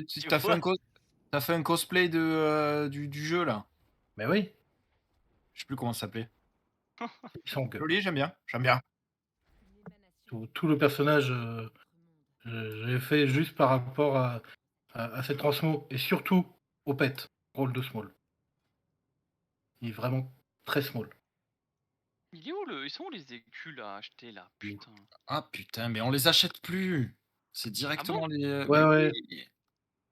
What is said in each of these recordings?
Tu t'as fait vois? t'as fait un cosplay du jeu là. Mais oui, Je sais plus comment ça s'appelait. ils sont que Joli, j'aime bien, j'aime bien. tout le personnage, j'ai fait juste par rapport à cette transmo et surtout au pet, rôle de small. Il est vraiment très small. Il est où le Ils sont où les écus là, achetés là? Putain. Ah putain, mais on les achète plus. C'est Ah bon? directement les, Ouais, mais ouais, oui.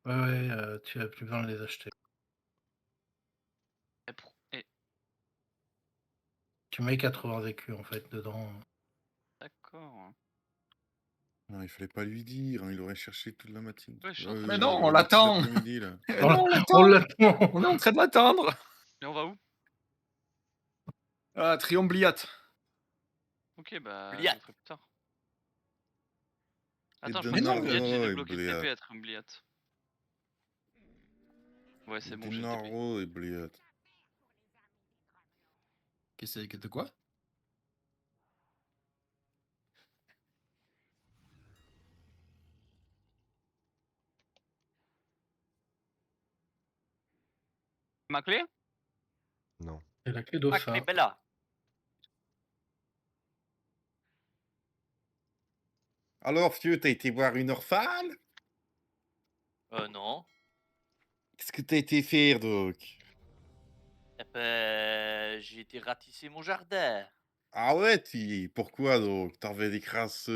ouais, ouais, tu as plus besoin de les acheter. Eh, Tu mets 80 écus en fait dedans. d'accord. Non, il fallait pas lui dire, hein, il aurait cherché toute la matinée. Ouais, je suis en train de Mais non, on chercher. Toute l'attend. l'après-midi, là. On Non, l'a on on l'attend. l'attend! On est en train de l'attendre. Et on va où? Ah, Triombliat. OK, bah, je Bliat. le ferai plus tard. Et Attends, je crois Mais que non, Triumbliat, j'ai Denaro et débloqué le Bliat. TP à Triumbliat. Ouais, c'est bon, j'ai le TP. Denaro et Bliat. Qu'est-ce que de quoi? Ma clé? Non. C'est la clé Ah, clé d'Ossa. Bella. Alors, Fieu, t'as été voir une orphane? Non. Qu'est-ce que t'as été faire, donc? Eh ben, j'ai été ratisser mon jardin. Ah ouais, pourquoi, donc? T'avais des crasses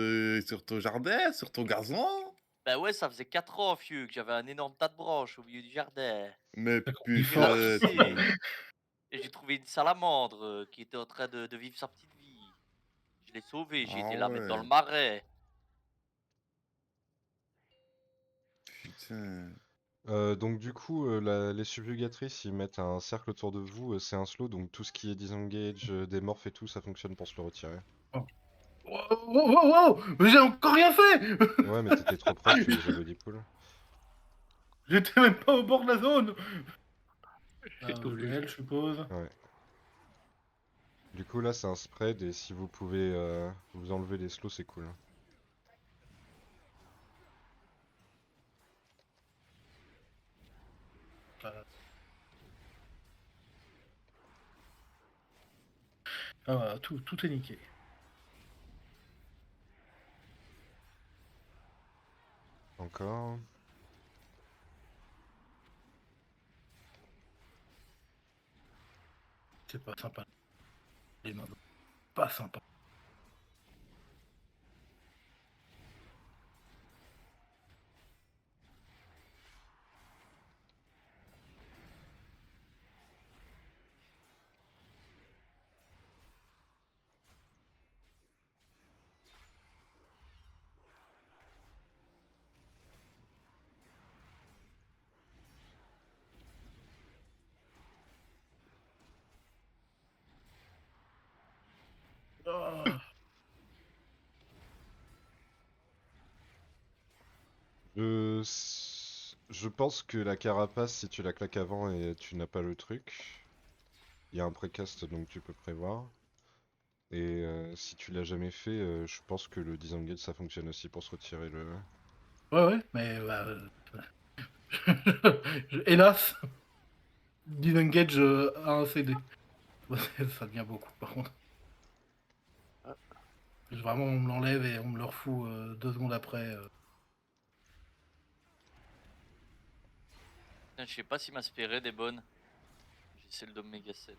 sur ton jardin, sur ton gazon? Ben ouais, ça faisait 4 ans, vieux, que j'avais un énorme tas de branches au milieu du jardin. Mais Il J'ai force. putain, ratissé et j'ai trouvé une salamandre qui était en train de vivre sa petite vie. Je l'ai sauvée, j'ai Ah été la mettre dans le ouais, marais. putain. Donc du coup, les subjugatrices, ils mettent un cercle autour de vous, c'est un slow, donc tout ce qui est disengage, des morphes et tout, ça fonctionne pour se le retirer. Wow, wow, wow, wow, mais j'ai encore rien fait! Ouais, mais t'étais trop proche, tu déjà body pool. J'étais même pas au bord de la zone! J'ai tout vu. Gel, je suppose. Ouais. Du coup, là, c'est un spread, et si vous pouvez vous enlever les slows, c'est cool. Ah, voilà, tout est niqué. Encore. C'est pas sympa. Les mobs. Pas sympa. Ah. Je pense que la carapace, si tu la claques avant et tu n'as pas le truc, il y a un précast donc tu peux prévoir. Et si tu l'as jamais fait, je pense que le disengage ça fonctionne aussi pour se retirer le. Ouais, ouais, mais bah, hélas, disengage a un CD. Ça devient beaucoup par contre. Vraiment, on me l'enlève et on me le refout 2 secondes après. Putain, je sais pas si ma spérée est bonne. J'ai celle d'Omega 7.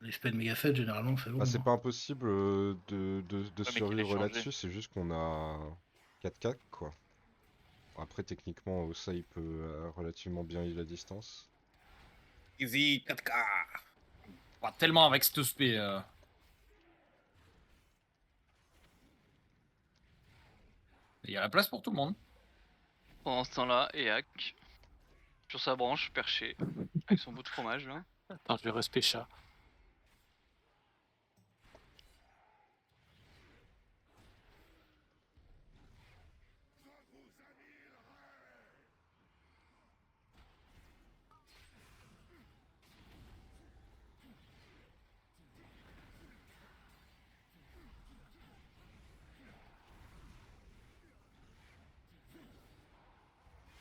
Les spells méga 7, généralement, c'est bon. Bah, c'est Hein. pas impossible de Ouais, mais qu'il ait survivre changé. là-dessus, c'est juste qu'on a 4K quoi. Après, techniquement, ça il peut relativement bien heal à distance. Easy 4K. Pas tellement avec cette spé. Il y a la place pour tout le monde. Pendant ce temps-là, Eak, sur sa branche, perché, avec son bout de fromage là. Attends, je vais respect chat.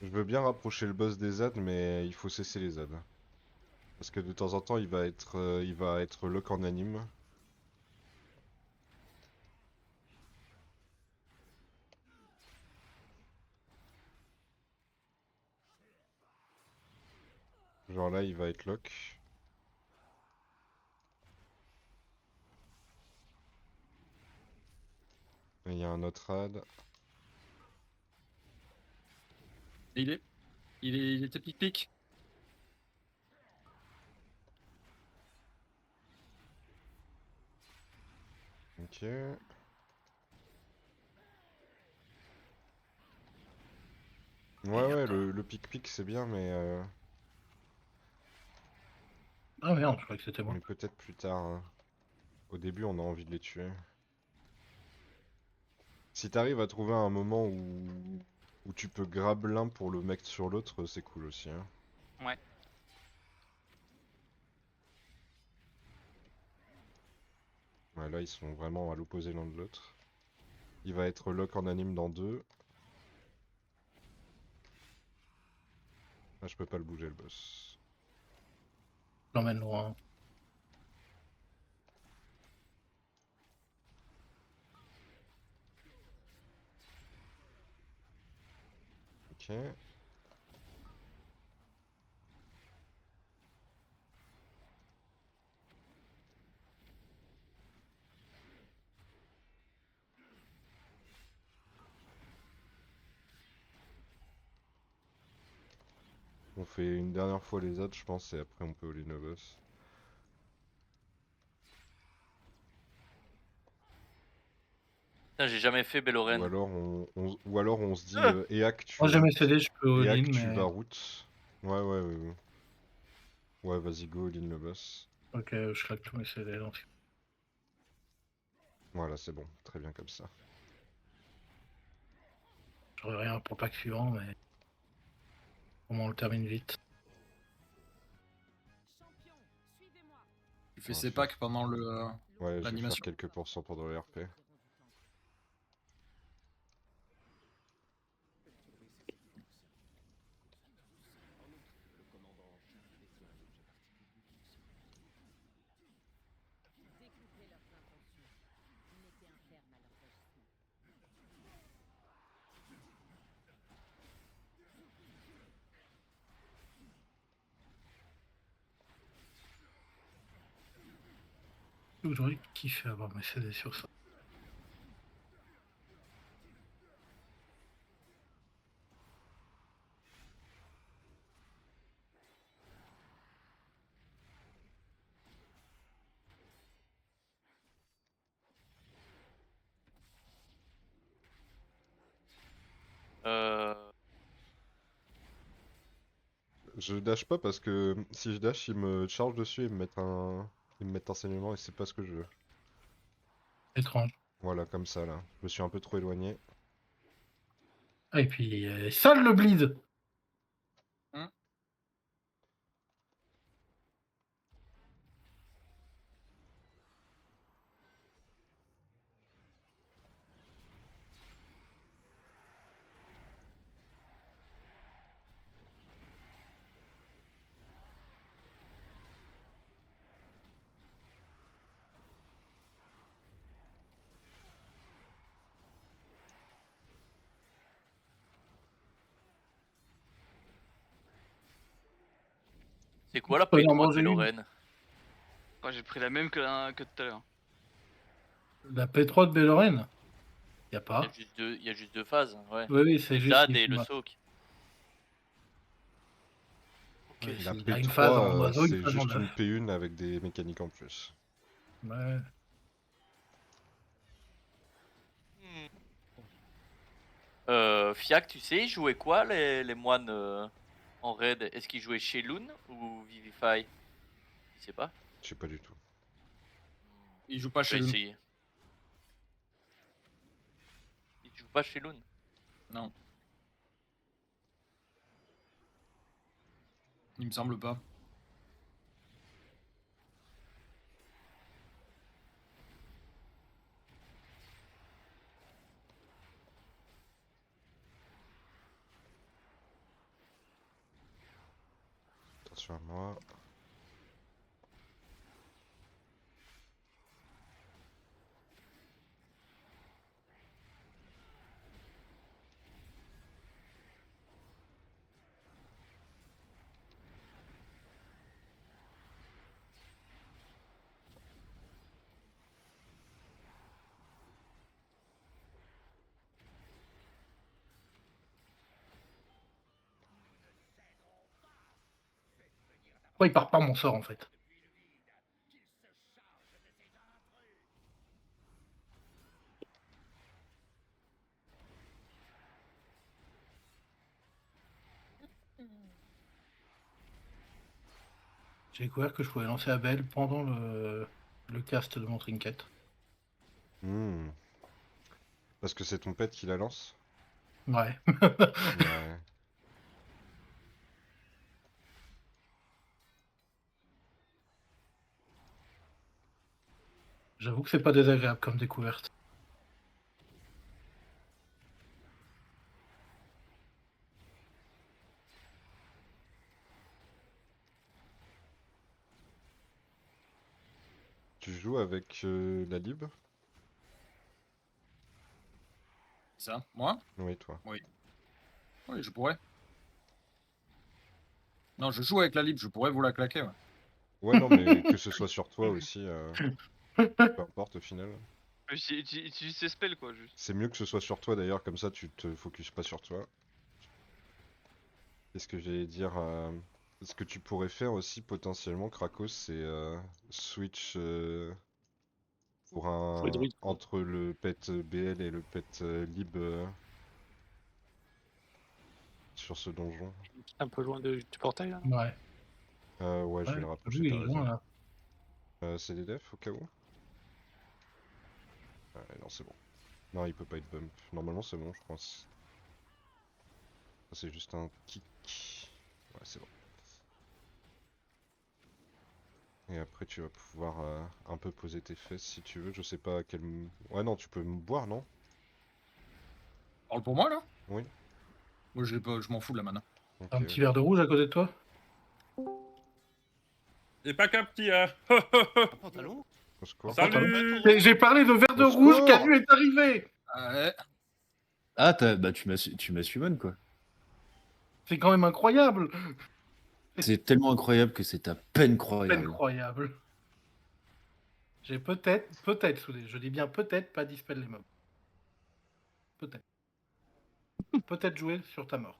Je veux bien rapprocher le boss des ZAD, mais il faut cesser les ZAD. Parce que de temps en temps, il va être lock en anime. Genre là, il va être lock. Et il y a un autre rad. Et il était pic-pic. Ok. Ouais, le pic-pic c'est bien, Ah merde, je croyais que c'était moi. mais peut-être plus tard, hein. Au début, on a envie de les tuer. Si t'arrives à trouver un moment où tu peux grab l'un pour le mec sur l'autre, c'est cool aussi, hein. Ouais. Ouais, là, ils sont vraiment à l'opposé l'un de l'autre. Il va être lock en anime dans 2. Ah, je peux pas le bouger, le boss. Je l'emmène loin. Ok. On fait une dernière fois les autres, je pense, et après on peut all in au boss. Putain, j'ai jamais fait Ou Belloren. alors ou alors on se dit Ah Eak, Moi, j'ai jamais cédé, je peux all-in, tu vas mais. route. Ouais. Ouais, vas-y, go all in le boss. Ok, je claque tous mes CD. Donc. Voilà, c'est bon, très bien comme ça. J'aurais rien pour le pack suivant, mais. Au moins, on le termine vite. Il fait Ouais, ses je vais packs pendant le Ouais, je vais faire l'animation. quelques pourcents pendant le RP. J'aurais kiffé avoir mes CD sur ça. Euh... Je dash pas parce que si je dash, ils me chargent dessus et ils me mettent un saignement et c'est pas ce que je veux. Étrange. Voilà, comme ça là. Je me suis un peu trop éloigné. Ah, et puis, sale le bleed! C'est quoi la Faut en P3 de manger une. Belloren? Ouais, j'ai pris la même que tout à l'heure. La P3 de Belloren? Y a pas. Il y a juste deux phases, ouais. Oui, c'est Le juste. ZAD et le soak. Ok. Ouais, La il y a une phase en P3, oiseau, une c'est phase en juste une œuf. P1 avec des mécaniques en plus. Ouais. Fiac, tu sais, ils jouaient quoi les moines en raid? Est-ce qu'ils jouaient Sheloun ou Vivify? Je sais pas. Je sais pas du tout. Il joue pas Je chez vais lui. essayer. Ils jouent pas Sheloun. Non. Il me semble pas. Attention à moi. Pourquoi il part pas mon sort en fait? J'ai découvert que je pouvais lancer Abel pendant le cast de mon trinket. Hmm. Parce que c'est ton pet qui la lance? Ouais. Ouais. J'avoue que c'est pas désagréable comme découverte. Tu joues avec la lib? Ça, moi? Oui, toi. Oui, je pourrais. Non, je joue avec la libre, je pourrais vous la claquer. Ouais. Ouais, non, mais que ce soit sur toi aussi, peu importe au final. Utilise ses spells quoi, juste. C'est mieux que ce soit sur toi d'ailleurs, comme ça tu te focuses pas sur toi. Qu'est-ce que j'allais dire Ce que tu pourrais faire aussi potentiellement, Krakos, c'est switch pour un les druides, quoi. entre le pet BL et le pet lib sur ce donjon. Un peu loin du portail là. Ouais. Ouais, je vais Ouais, le rapprocher, lui, t'as il est raison. loin là. C'est des defs au cas où? Ouais, non, c'est bon. Non, il peut pas être bump. Normalement, c'est bon, je pense. Ça, c'est juste un kick. Ouais, c'est bon. Et après, tu vas pouvoir un peu poser tes fesses si tu veux. Je sais pas à quel. Ouais, non, tu peux me boire, non? Parle pour moi là? Oui. Moi je m'en fous de la mana. Ok, Un petit verre de rouge à côté de toi? Et pas qu'un petit, hein. Pantalon. Au secours. Salut. J'ai parlé de verre de Au rouge, secours Canu est arrivé! Ouais. Ah, bah, tu m'as summon, quoi. C'est quand même incroyable! C'est tellement incroyable que c'est à peine croyable. Incroyable. J'ai peut-être soudé, je dis bien peut-être pas dispel les mobs. Peut-être. Peut-être jouer sur ta mort.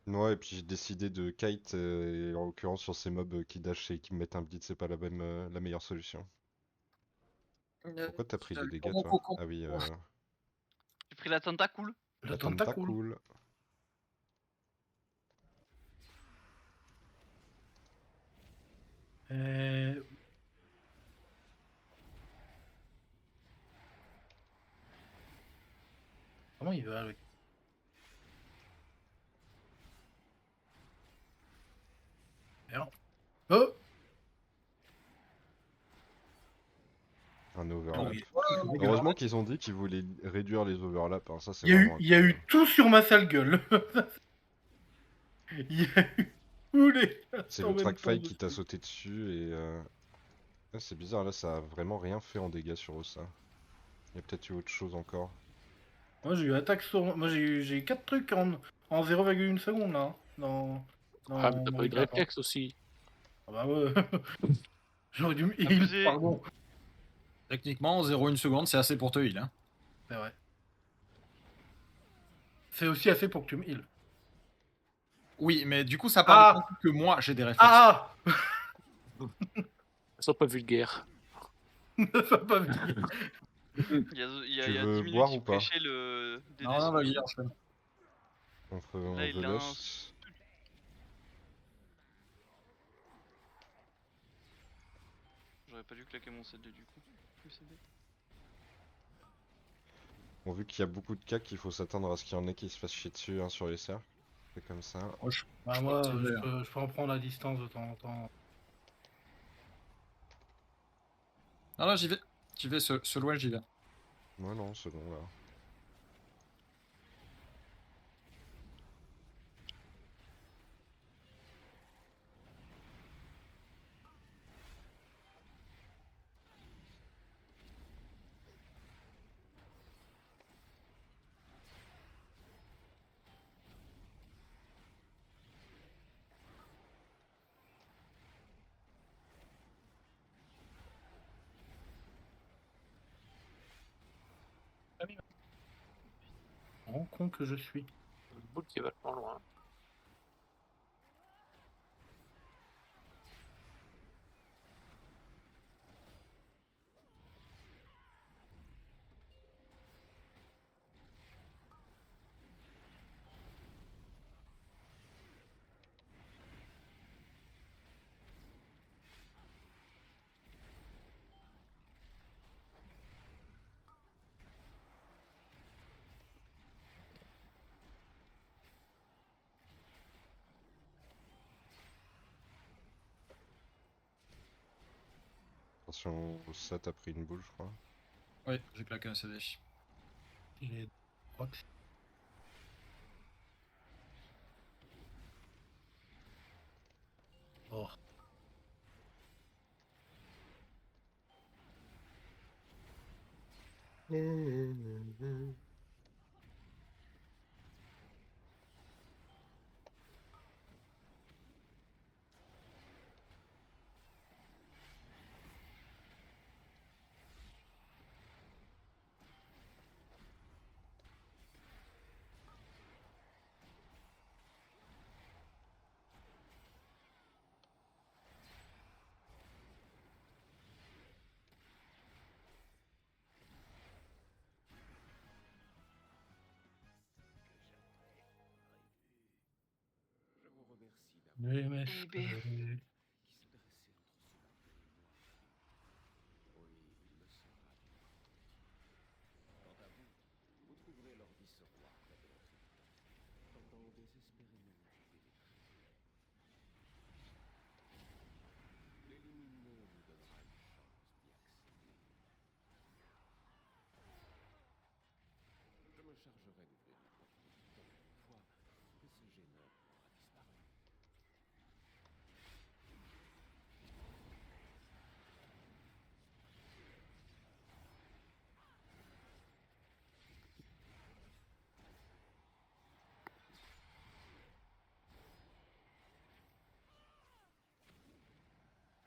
Ouais, et puis j'ai décidé de kite, et en l'occurrence sur ces mobs qui dash et qui me mettent un blitz, c'est pas la meilleure solution. Pourquoi t'as pris des dégâts, mon toi? cocon. Ah oui, J'ai pris la tentacule. Le la tentacule. tentacule. Euh, Comment il va avec? Merde. Oh! Un Oh, overlap. oui. Heureusement qu'ils ont dit qu'ils voulaient réduire les overlaps, hein. Ça c'est Il y a eu, vraiment il y a eu incroyable. tout sur ma sale gueule. Il y a eu tous les. C'est en le même trackfight temps qui t'a dessus. sauté dessus et ah, c'est bizarre, là ça a vraiment rien fait en dégâts sur Ossa. Il y a peut-être eu autre chose encore. Moi j'ai eu attaque sur. Moi j'ai eu 4 trucs en 0,1 seconde là. Hein, Ah, mais dans t'as mon pas eu de recap, hein. réflexe aussi. Ah bah ouais. J'aurais dû me heal, Abusé. pardon. Techniquement, 0,1 seconde, c'est assez pour te heal. Hein. C'est vrai. C'est aussi assez pour que tu me heal. Oui, mais du coup, ça parle Ah. du principe que moi, j'ai des réflexes. Ah! Sois pas vulgaire. Ça a pas vu. Il y a Tu 10 veux minutes, boire il ou pas? prêchait le DD Non, vas-y, Speed. enchaîne. On Là, il veut a un Lust. J'aurais pas dû claquer mon CD du coup. Le CD. Bon, vu qu'il y a beaucoup de cacs, il faut s'attendre à ce qu'il y en ait qui se fassent chier dessus hein, sur les cercles. C'est comme ça. Moi, je- Bah je moi, crois que c'est je peux en prendre à distance de temps en temps. Non, là, j'y vais. J'y vais, ce loin, j'y vais. Ouais, non, c'est bon là. Grand con que je suis. Une boule qui est vachement loin. Attention, ça t'as pris une boule, je crois. Ouais, j'ai claqué un CD. J'ai proc. Oh. Bébé.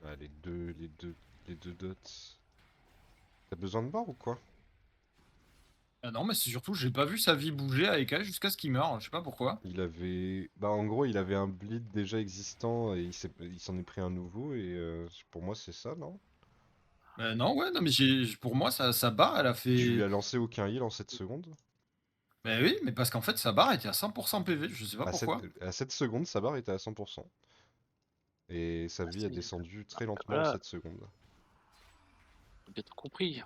Ah, les deux dots. T'as besoin de mort ou quoi? Ah non, mais c'est surtout, j'ai pas vu sa vie bouger avec elle jusqu'à ce qu'il meure, je sais pas pourquoi. Il avait... Bah en gros, il avait un bleed déjà existant et il s'en est pris un nouveau et pour moi c'est ça, non? Non, ouais, non, mais pour moi, sa barre, elle a Tu lui fait. as lancé aucun heal en 7 secondes? Bah oui, mais parce qu'en fait, sa barre était à 100% PV, je sais pas pourquoi. À 7 secondes, sa barre était à 100%. Et sa vie a c'est- descendu très lentement en Voilà. 7 secondes. J'ai bien tout compris.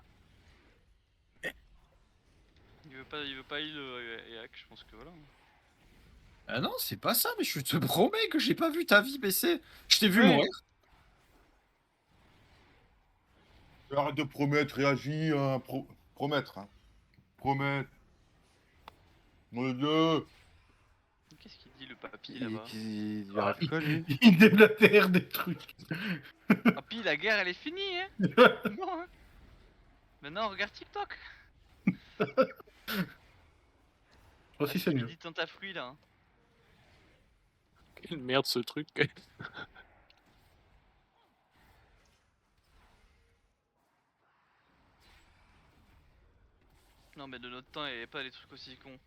Il veut pas heal Eak, je pense que voilà. Ah non, c'est pas ça, mais je te promets que j'ai pas vu ta vie baisser. Je t'ai vu Ouais. mourir. Arrête de promettre, réagis, hein, promettre. Hein. Promettre. Mon Dieu. Qu'est-ce qu'il dit le papy là-bas? Il lui arrive quoi, lui? Il déblatère des trucs. Papy, la guerre elle est finie, hein? Non, hein? Maintenant, regarde TikTok. Aussi c'est mieux. Dis tant ta fruit là. Hein. Quelle merde ce truc. Non, mais de notre temps, il n'y avait pas des trucs aussi cons.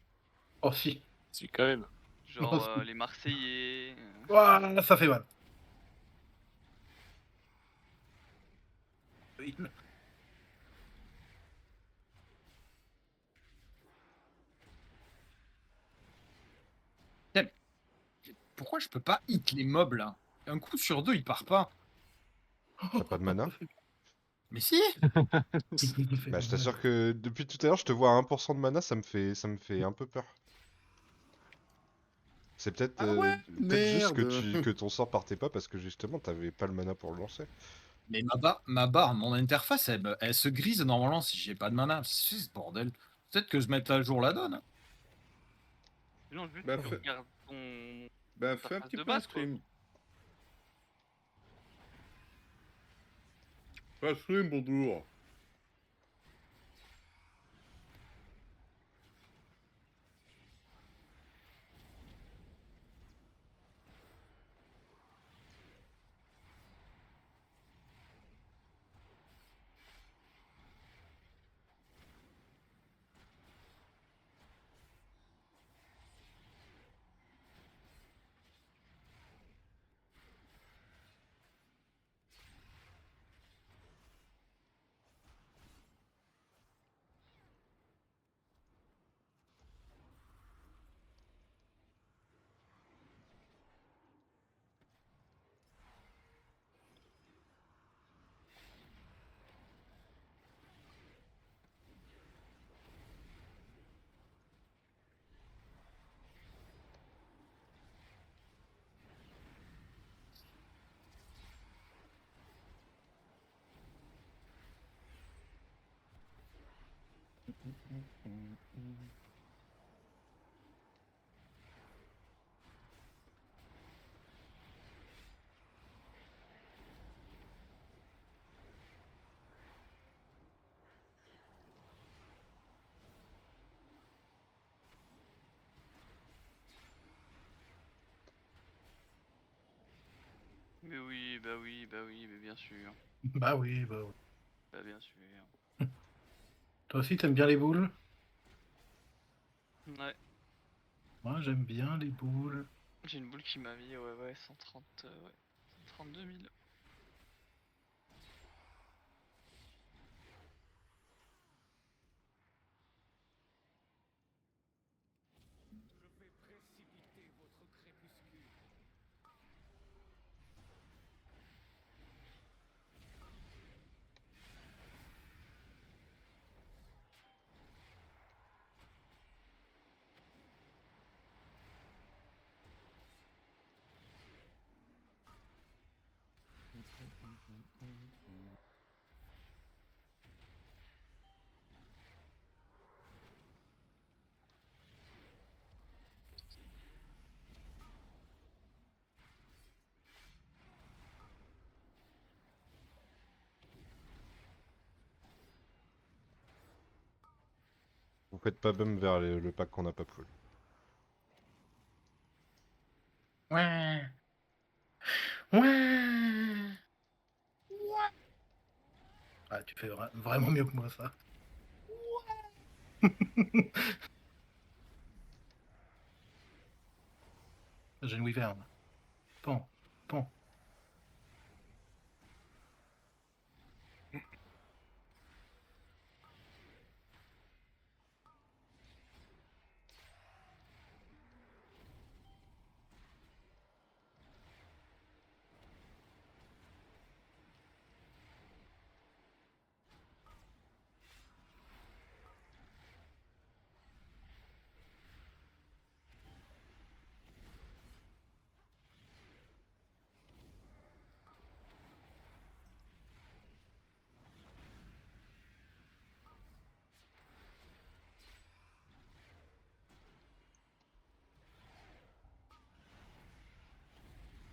Oh si. Si, quand même. Genre les Marseillais. Ouah, ça fait mal. Pourquoi je peux pas hit les mobs là? Un coup sur deux, il part pas. T'as pas de mana? Mais si. Bah je t'assure que depuis tout à l'heure je te vois à 1% de mana, ça me fait un peu peur. C'est peut-être Ah ouais, juste merde. que ton sort partait pas parce que justement t'avais pas le mana pour le lancer. Mais ma barre, mon interface, elle se grise normalement si j'ai pas de mana. C'est ce bordel. Peut-être que je mette à jour la donne. Hein. Non, juste Bah, tu fais- regardes ton. Ben, Ta fais un phase petit de peu un base, quoi. stream. Fais un stream, bonjour. Mais oui, bah oui, bah oui, mais bien sûr. Bah oui, bah oui. Bah bien sûr. Toi aussi, t'aimes bien les boules? Ouais, Moi, j'aime bien les boules. j'ai une boule qui m'a mis, ouais, 130, ouais, 132 000. Vous faites pas bum vers le pack qu'on n'a pas pull. Ouais. Ouais. Ah, tu fais vraiment mieux que moi, ça. J'ai une wyvern. Pan. Pan.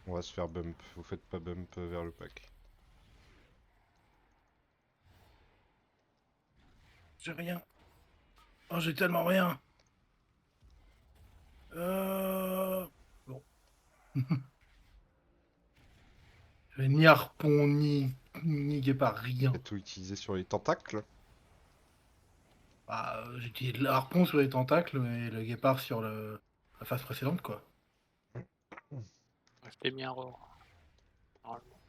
On va se faire bump. Vous faites pas bump vers le pack. J'ai rien. Oh, j'ai tellement rien. Bon. J'ai ni harpon, ni guépard, rien. T'as tout utilisé sur les tentacles. Bah, j'ai utilisé le harpon sur les tentacles et le guépard sur la phase précédente, quoi. Je t'ai mis un rore. Normalement.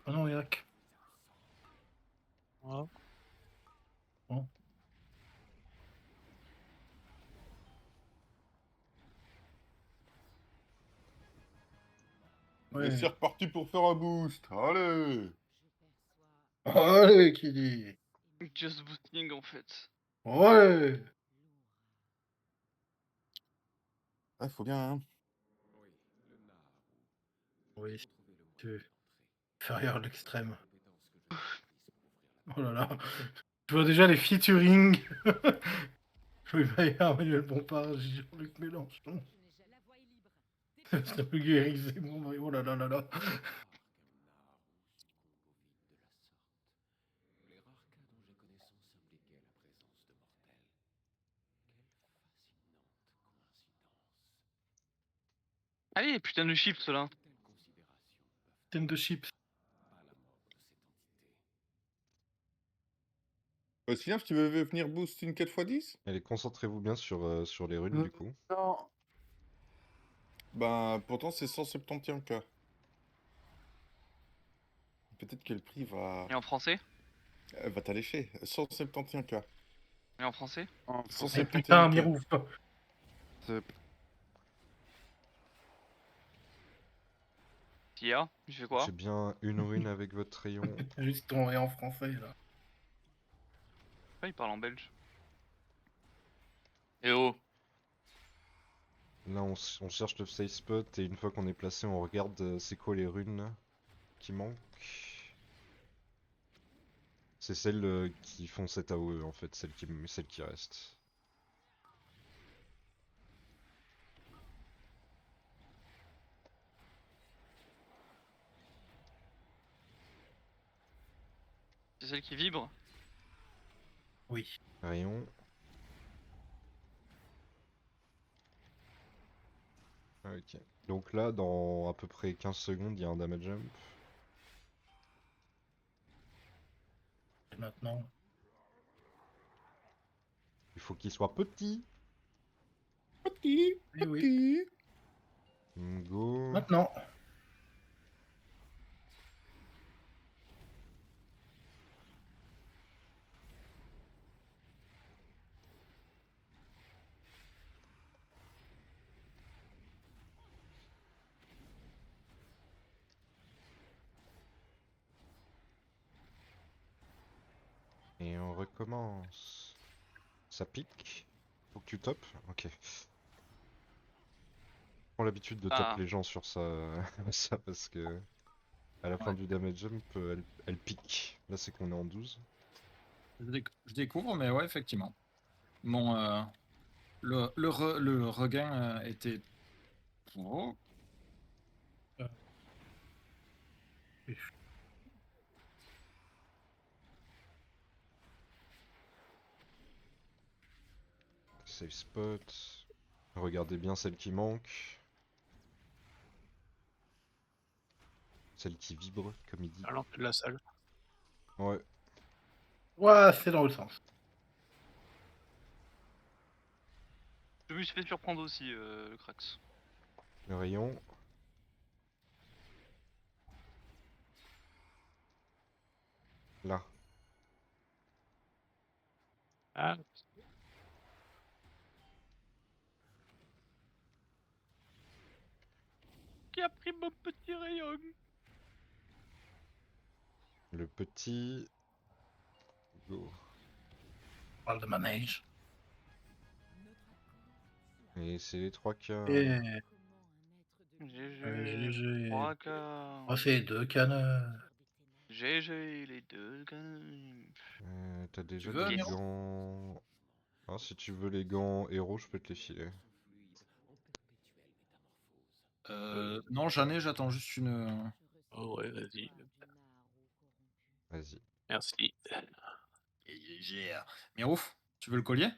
Oh non, Yak. Ouais. Bon. Et Ouais. c'est reparti pour faire un boost. Allez. Allez, qui dit. Just boosting en fait. Ouais. Ah, faut bien, hein. Oui, tu inférieur à l'extrême. Oh là là. Je vois déjà les featuring. Louis Maillard, Emmanuel Bompard, Jean-Luc Mélenchon. C'est vulgarisé, oh là là là là. Allez, putain de chips là. Thème de chips. Sinon, si tu veux venir boost une 4x10? Allez, concentrez-vous bien sur les runes du coup. Non. Ben, pourtant, c'est 171K. Peut-être que le prix Et en français? va t'allécher. 171K. Et en français? Eh putain, 171K. Mirouf. Tia, je fais quoi? J'ai bien une rune avec votre rayon. Juste ton et en français, là. Ah, il parle en belge. Eh oh. Là, on cherche le safe spot et une fois qu'on est placé, on regarde c'est quoi les runes là, qui manque. C'est celles qui font cette AOE en fait, celles qui restent. C'est celle qui vibre. Oui. Rayon. Ok. Donc là, dans à peu près 15 secondes, il y a un damage jump. Et maintenant. Il faut qu'il soit petit. Petit, Eh oui. petit. Go. Maintenant. Et on recommence. Ça pique. Faut que tu topes. Ok. Prends l'habitude de top Ah. les gens sur ça, ça parce que à la fin Ouais. du damage jump, elle pique. Là, c'est qu'on est en 12. Je découvre, mais ouais, effectivement. Mon, le regain était. Oh, Safe spot. Regardez bien celle qui manque. Celle qui vibre, comme il dit. À l'entrée de la salle. Ouais. Ouais, c'est dans l'autre sens. Je me suis fait surprendre aussi, le Krax. Le rayon. Là. Ah, Qui a pris mon petit rayon? Le petit. Go. On parle de manège. Et c'est les 3 cas. Et GG. GG. 3 cas. Oh, c'est 2 cannes. GG, les deux gars. T'as déjà veux, des Nero gants. Ah, si tu veux les gants héros, je peux te les filer. non, j'en ai, j'attends juste une. oh ouais, vas-y. Vas-y. Merci. Mais ouf, tu veux le collier?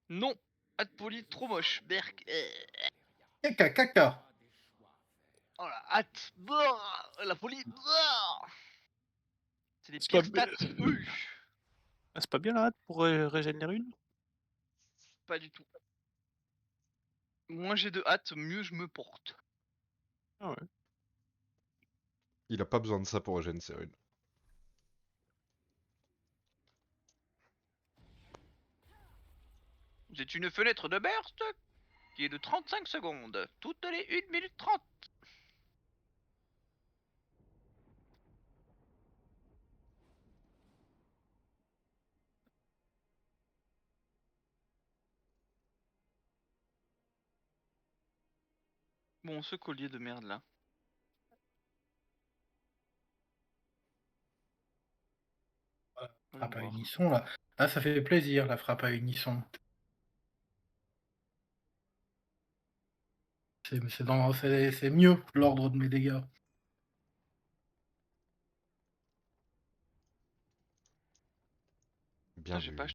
Non! Hâte poli, trop moche. Berk. Caca, caca. Oh la hâte. Brrr, la folie. Brrr. C'est les C'est pires pas stats. Oui. Ah, c'est pas bien la hâte pour régénérer une? Pas du tout. Moins j'ai de hâte, mieux je me porte. Ah ouais. Il a pas besoin de ça pour régénérer Serune. C'est une fenêtre de burst qui est de 35 secondes. Toutes les 1 minute 30. Bon, ce collier de merde là. Frappe à voir. unisson là. Ah, ça fait plaisir la frappe à unisson. C'est mieux l'ordre de mes dégâts. Bien J'ai vu. pas